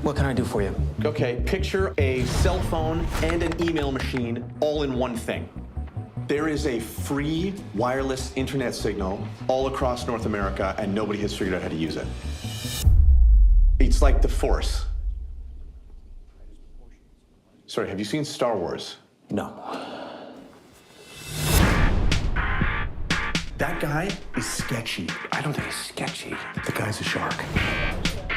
What can I do for you? Okay, picture a cell phone and an email machine all in one thing. There is a free wireless internet signal all across North America, and nobody has figured out how to use it. It's like the Force. Sorry, have you seen Star Wars? No. That guy is sketchy. I don't think he's sketchy. The guy's a shark.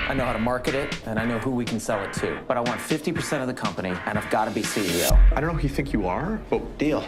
I know how to market it, and I know who we can sell it to. But I want 50% of the company, and I've got to be CEO. I don't know who you think you are, but deal.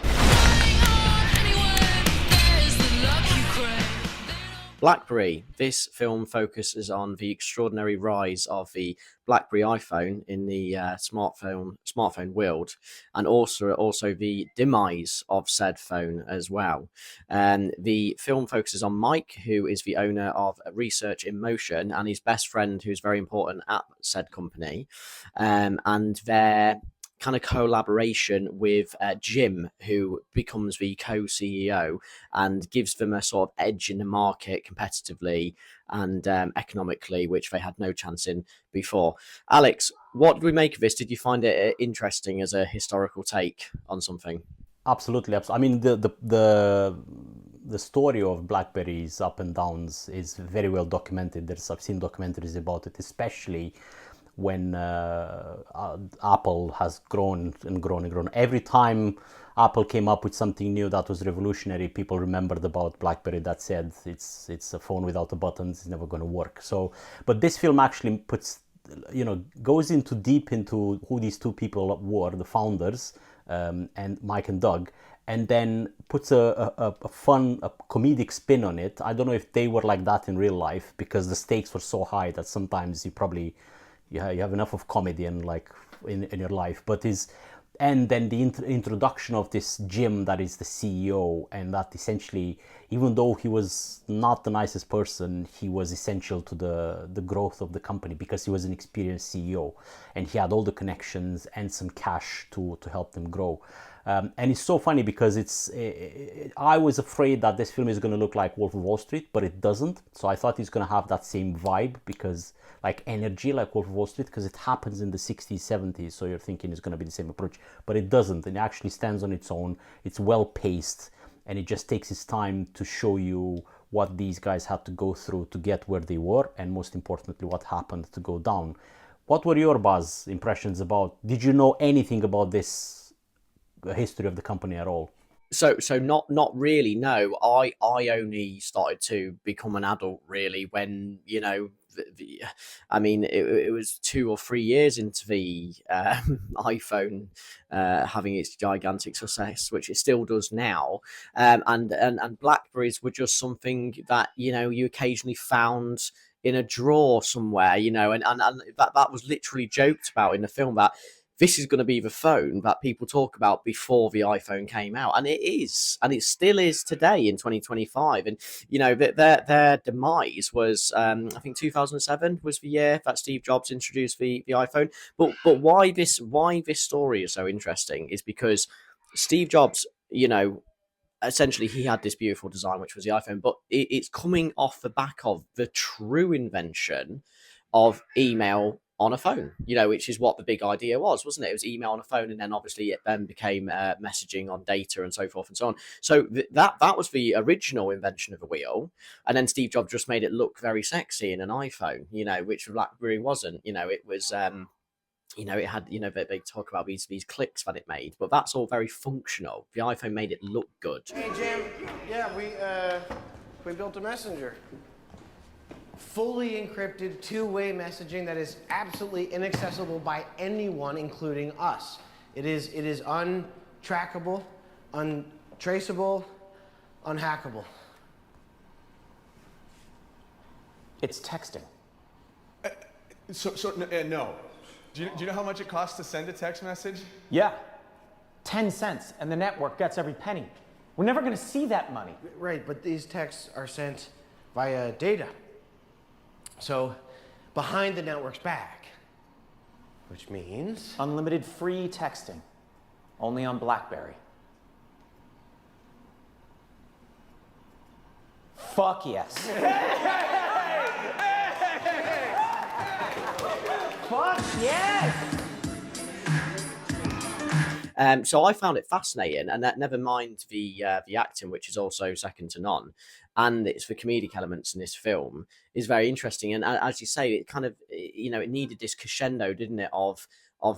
BlackBerry. This film focuses on the extraordinary rise of the BlackBerry iPhone in the smartphone world, and also the demise of said phone as well. The film focuses on Mike, who is the owner of Research in Motion, and his best friend, who's very important at said company, and their kind of collaboration with Jim, who becomes the co-CEO and gives them a sort of edge in the market competitively and economically, which they had no chance in before. Alex, what did we make of this? Did you find it interesting as a historical take on something? Absolutely. I mean, the story of BlackBerry's up and downs is very well documented. I've seen documentaries about it, especially when Apple has grown and grown and grown. Every time Apple came up with something new that was revolutionary, people remembered about BlackBerry that said it's a phone without the buttons, it's never going to work. So, but this film actually puts, goes into deep into who these two people were, the founders, and Mike and Doug, and then puts a fun, a comedic spin on it. I don't know if they were like that in real life, because the stakes were so high that sometimes you have enough of comedy in your life, and then the introduction of this Jim that is the CEO, and that essentially, even though he was not the nicest person, he was essential to the growth of the company because he was an experienced CEO and he had all the connections and some cash to help them grow. And it's so funny because I was afraid that this film is going to look like Wolf of Wall Street, but it doesn't. So I thought it's going to have that same vibe, because like energy, like Wolf of Wall Street, because it happens in the 60s, 70s. So you're thinking it's going to be the same approach, but it doesn't. It actually stands on its own. It's well paced, and it just takes its time to show you what these guys had to go through to get where they were, and most importantly, what happened to go down. What were your, Buzz, impressions about? Did you know anything about this history of the company at all? So not really. No, I only started to become an adult really when I mean it was 2 or 3 years into the iPhone having its gigantic success, which it still does now, and Blackberries were just something that you occasionally found in a drawer somewhere, and that was literally joked about in the film, that this is going to be the phone that people talk about before the iPhone came out. And it is. And it still is today in 2025. And, their demise was, I think 2007 was the year that Steve Jobs introduced the iPhone. But why this story is so interesting is because Steve Jobs, essentially he had this beautiful design, which was the iPhone, but it's coming off the back of the true invention of email on a phone, which is what the big idea was, wasn't it? It was email on a phone, and then obviously it then became messaging on data and so forth and so on. So that was the original invention of a wheel, and then Steve Jobs just made it look very sexy in an iPhone, which BlackBerry wasn't. It was, it had, they talk about these clicks that it made, but that's all very functional. The iPhone made it look good. Hey Jim, yeah, we built a messenger. Fully encrypted two-way messaging that is absolutely inaccessible by anyone, including us. It is untrackable, untraceable, unhackable. It's texting. No. Do you know how much it costs to send a text message? Yeah, 10 cents, and the network gets every penny. We're never going to see that money. Right, but these texts are sent via data. So, behind the network's back, which means unlimited free texting, only on BlackBerry. Fuck yes. fuck? Yes! So I found it fascinating, and that never mind the acting, which is also second to none, and it's the comedic elements in this film is very interesting. And as you say, it kind of it needed this crescendo, didn't it, of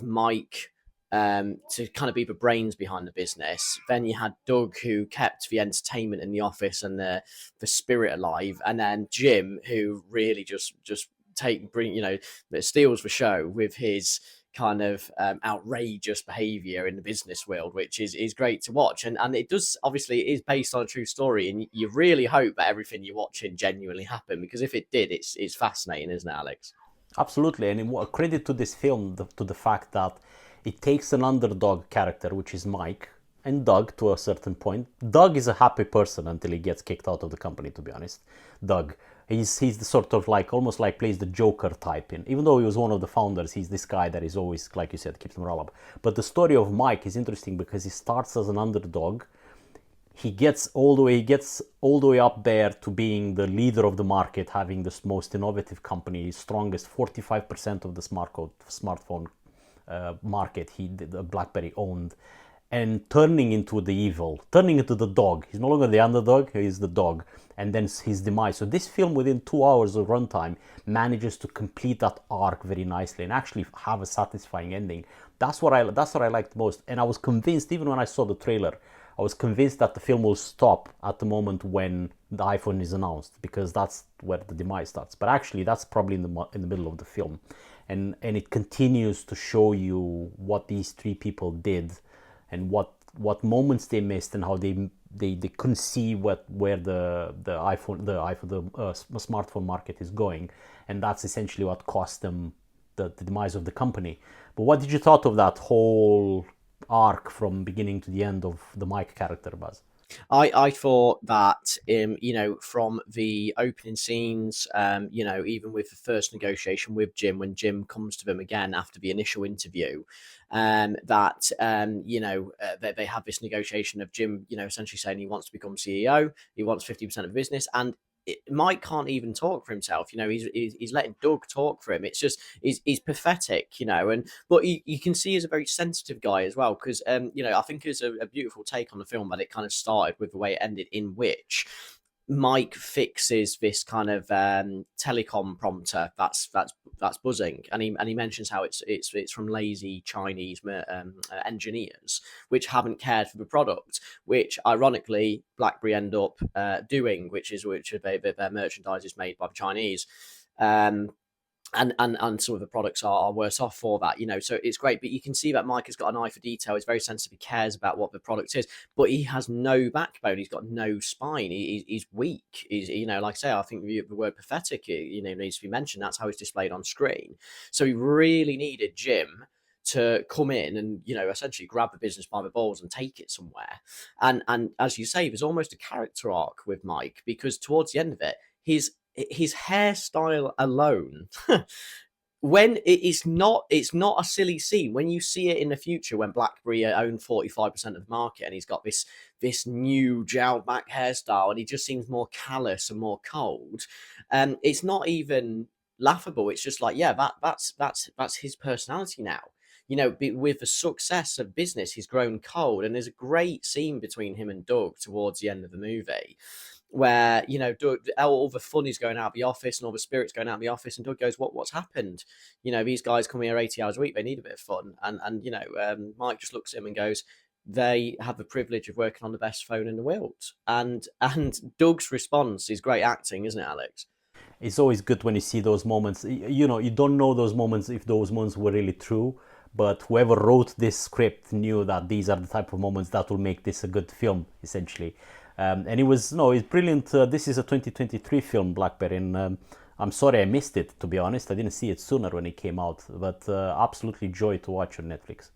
Mike to kind of be the brains behind the business. Then you had Doug, who kept the entertainment in the office and the spirit alive, and then Jim, who really just steals the show with his kind of outrageous behavior in the business world, which is great to watch. And it does, obviously, it is based on a true story, and you really hope that everything you're watching genuinely happened, because if it did, it's fascinating, isn't it, Alex? Absolutely, and credit to this film to the fact that it takes an underdog character, which is Mike, and Doug to a certain point. Doug is a happy person until he gets kicked out of the company, to be honest. Doug. He's the sort of almost like plays the Joker type in. Even though he was one of the founders, he's this guy that is always, like you said, keeps the morale up. But the story of Mike is interesting because he starts as an underdog. He gets all the way up there to being the leader of the market, having the most innovative company, strongest 45% of the smartphone market the BlackBerry owned, and turning into the dog. He's no longer the underdog, he's the dog, and then his demise. So this film, within 2 hours of runtime, manages to complete that arc very nicely and actually have a satisfying ending. That's what I liked most, and I was convinced, even when I saw the trailer, I was convinced that the film will stop at the moment when the iPhone is announced, because that's where the demise starts. But actually, that's probably in the middle of the film, and it continues to show you what these three people did, and what moments they missed, and how they couldn't see where the smartphone market is going, and that's essentially what cost them the demise of the company. But what did you thought of that whole arc from beginning to the end of the Mike character, Buzz? I thought that, from the opening scenes, even with the first negotiation with Jim, when Jim comes to them again after the initial interview, they have this negotiation of Jim, essentially saying he wants to become CEO, he wants 50% of the business, and Mike can't even talk for himself. He's letting Doug talk for him. It's just he's pathetic, but you can see he's a very sensitive guy as well, because I think it's a beautiful take on the film that it kind of started with the way it ended, in which Mike fixes this kind of telecom prompter that's buzzing, and he mentions how it's from lazy Chinese engineers which haven't cared for the product, which ironically BlackBerry end up doing, which their merchandise is made by the Chinese. And some of the products are worse off for that, so it's great. But you can see that Mike has got an eye for detail. He's very sensitive. He cares about what the product is, but he has no backbone. He's got no spine. He's weak. He's, like I say, I think the word pathetic, needs to be mentioned. That's how he's displayed on screen. So he really needed Jim to come in and, essentially grab the business by the balls and take it somewhere. And as you say, there's almost a character arc with Mike, because towards the end of it, his hairstyle alone when it's not a silly scene when you see it in the future, when BlackBerry own 45% of the market, and he's got this new gelled back hairstyle, and he just seems more callous and more cold. It's not even laughable. It's just like, yeah, that's his personality now. With the success of business, he's grown cold, and there's a great scene between him and Doug towards the end of the movie, where Doug, all the fun is going out of the office and all the spirit's going out of the office, and Doug goes, what's happened? These guys come here 80 hours a week, they need a bit of fun. And Mike just looks at him and goes, they have the privilege of working on the best phone in the world. And Doug's response is great acting, isn't it, Alex? It's always good when you see those moments. You don't know those moments if those moments were really true, but whoever wrote this script knew that these are the type of moments that will make this a good film, essentially. And it's brilliant. This is a 2023 film, BlackBerry, and I'm sorry I missed it, to be honest. I didn't see it sooner when it came out, but absolutely joy to watch on Netflix.